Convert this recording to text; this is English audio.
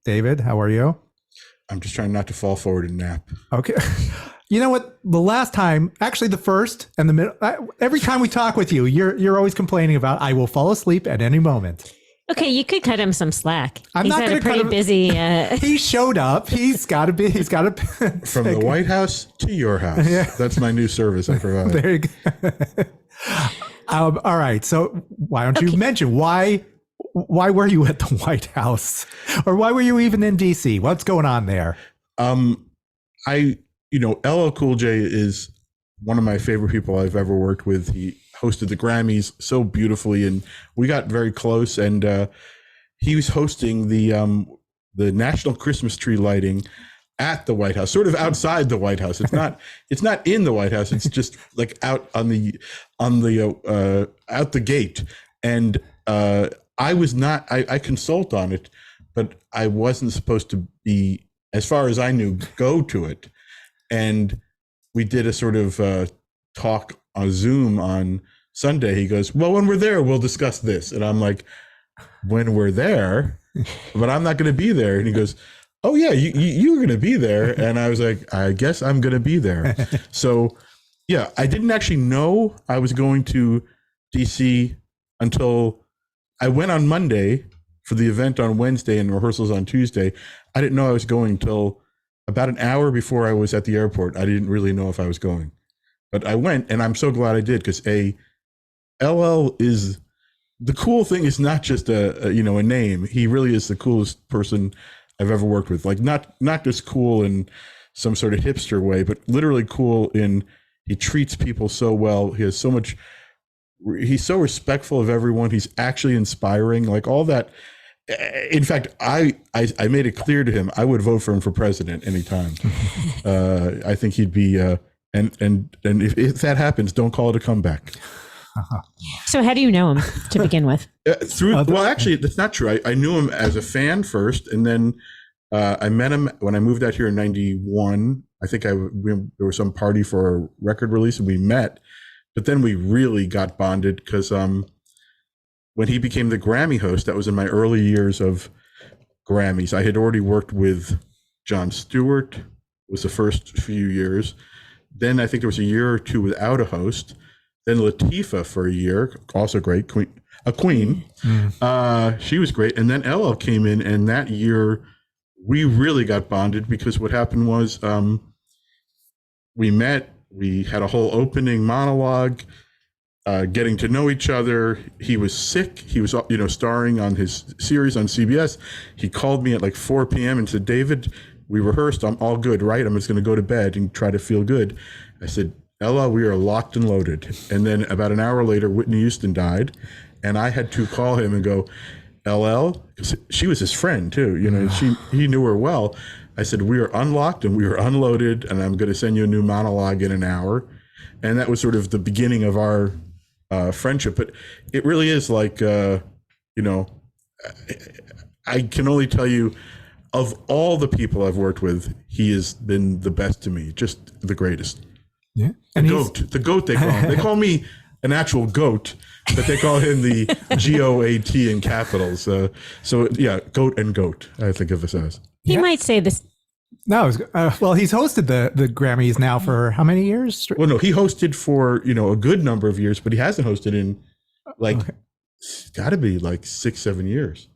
David, how are you? I'm just trying not to fall forward and nap. Okay. You know what? The last time, actually the first and the middle, every time we talk with you, you're always complaining about I will fall asleep at any moment. Okay, you could cut him some slack. I'm not had gonna a pretty cut him- busy. He showed up. He's got to be. He's got to. From the White House to your house. Yeah. That's my new service I provide. There you go. All right. So why don't you mention why were you at the White House, or why were you even in DC? What's going on there? LL Cool J is one of my favorite people I've ever worked with. He hosted the Grammys so beautifully, and we got very close. And he was hosting the National Christmas tree lighting at the White House, sort of outside the White House. It's not in the White House. It's just like out on the out the gate. And I consult on it, but I wasn't supposed to be, as far as I knew, go to it. And we did a sort of talk on Zoom on Sunday. He goes, well, when we're there, we'll discuss this. And I'm like, when we're there, but I'm not going to be there. And he goes, oh yeah, you're going to be there. And I was like, I guess I'm going to be there. So yeah, I didn't actually know I was going to DC until I went on Monday for the event on Wednesday and rehearsals on Tuesday. I didn't know I was going till about an hour before I was at the airport. I didn't really know if I was going, but I went, and I'm so glad I did, because LL is, the cool thing is not just a name. He really is the coolest person I've ever worked with. Like not just cool in some sort of hipster way, but literally cool in, he treats people so well. He has so much, he's so respectful of everyone. He's actually inspiring, like all that. In fact, I made it clear to him I would vote for him for president anytime. I think he'd be, and if that happens, don't call it a comeback. So how do you know him to begin with? Well, actually, that's not true. I knew him as a fan first, and then I met him when I moved out here in '91. I think there was some party for a record release, and we met. But then we really got bonded because when he became the Grammy host, that was in my early years of Grammys. I had already worked with Jon Stewart, was the first few years. Then I think there was a year or two without a host. Then Latifah for a year, also great, a queen. She was great. And then LL came in, and that year we really got bonded, because what happened was we met, we had a whole opening monologue, getting to know each other. He was sick. He was, starring on his series on CBS. He called me at like 4 p.m. and said, David, we rehearsed. I'm all good, right? I'm just going to go to bed and try to feel good. I said, Ella, we are locked and loaded. And then about an hour later, Whitney Houston died. And I had to call him and go, LL, she was his friend too, he knew her well. I said, we are unlocked and we are unloaded, and I'm going to send you a new monologue in an hour. And that was sort of the beginning of our friendship. But it really is like, I can only tell you, of all the people I've worked with, he has been the best to me, just the greatest. Yeah. The goat, they call him. They call me an actual goat, but they call him the GOAT in capitals. So yeah, goat and goat, I think of us as. He might say this. No, well, he's hosted the Grammys now for how many years? Well, no, he hosted for, a good number of years, but he hasn't hosted in it's got to be like 6-7 years.